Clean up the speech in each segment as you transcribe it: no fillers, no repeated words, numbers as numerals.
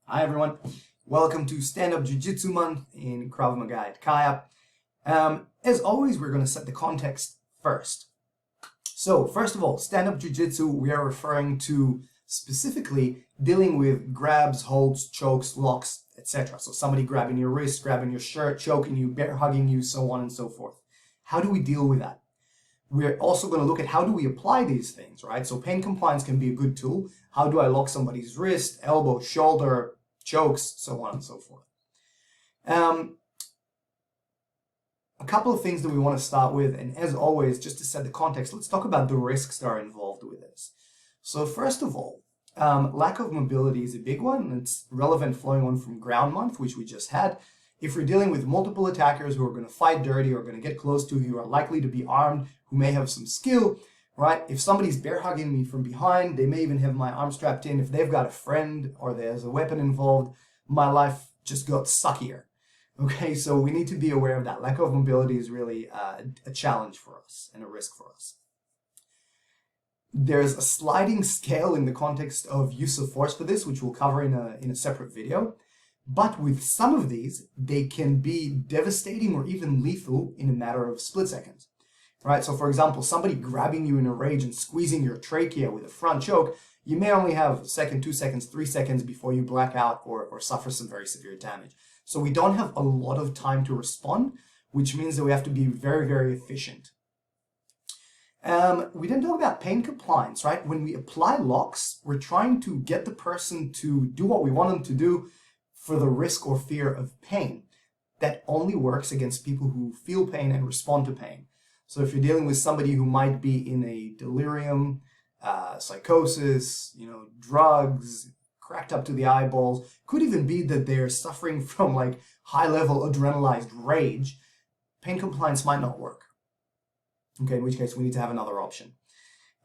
Hi everyone, welcome to Stand-Up Jujutsu month in Krav Maga at CAIA. As always, we're going to set the context first. So first of all, Stand-Up Jujutsu, we are referring to specifically dealing with grabs, holds, chokes, locks, etc. So somebody grabbing your wrist, grabbing your shirt, choking you, bear hugging you, so on and so forth. How do we deal with that? We're also going to look at how do we apply these things, right? So pain compliance can be a good tool. How do I lock somebody's wrist, elbow, shoulder, chokes, so on and so forth. A couple of things that we want to start with, and as always, just to set the context, let's talk about the risks that are involved with this. So first of all, lack of mobility is a big one, and it's relevant flowing on from ground month, which we just had. If we're dealing with multiple attackers who are going to fight dirty or going to get close to you, who are likely to be armed, who may have some skill, right? If somebody's bear hugging me from behind, they may even have my arm strapped in. If they've got a friend or there's a weapon involved, my life just got suckier. Okay, so we need to be aware of that. Lack of mobility is really a challenge for us and a risk for us. There's a sliding scale in the context of use of force for this, which we'll cover in a separate video. But with some of these, they can be devastating or even lethal in a matter of split seconds. Right? So for example, somebody grabbing you in a rage and squeezing your trachea with a front choke, you may only have a second, 2 seconds, 3 seconds before you black out or suffer some very severe damage. So we don't have a lot of time to respond, which means that we have to be very, very efficient. We didn't talk about pain compliance, right? When we apply locks, we're trying to get the person to do what we want them to do for the risk or fear of pain. That only works against people who feel pain and respond to pain. So if you're dealing with somebody who might be in a delirium, psychosis, drugs, cracked up to the eyeballs, could even be that they're suffering from like high-level adrenalized rage, pain compliance might not work. Okay, in which case we need to have another option.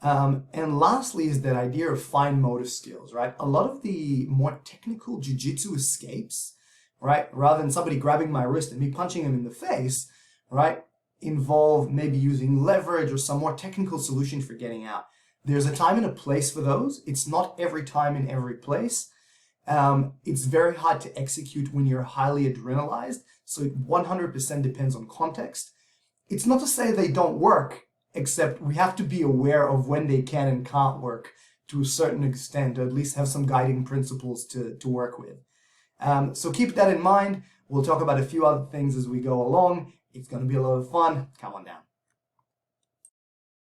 And lastly is that idea of fine motor skills, right? A lot of the more technical jujitsu escapes, right, rather than somebody grabbing my wrist and me punching him in the face, right, involve maybe using leverage or some more technical solution for getting out. There's a time and a place for those. It's not every time in every place. It's very hard to execute when you're highly adrenalized, so it 100% depends on context. It's not to say they don't work, except we have to be aware of when they can and can't work to a certain extent, or at least have some guiding principles to work with. So keep that in mind. We'll talk about a few other things as we go along. It's going to be a lot of fun. Come on down.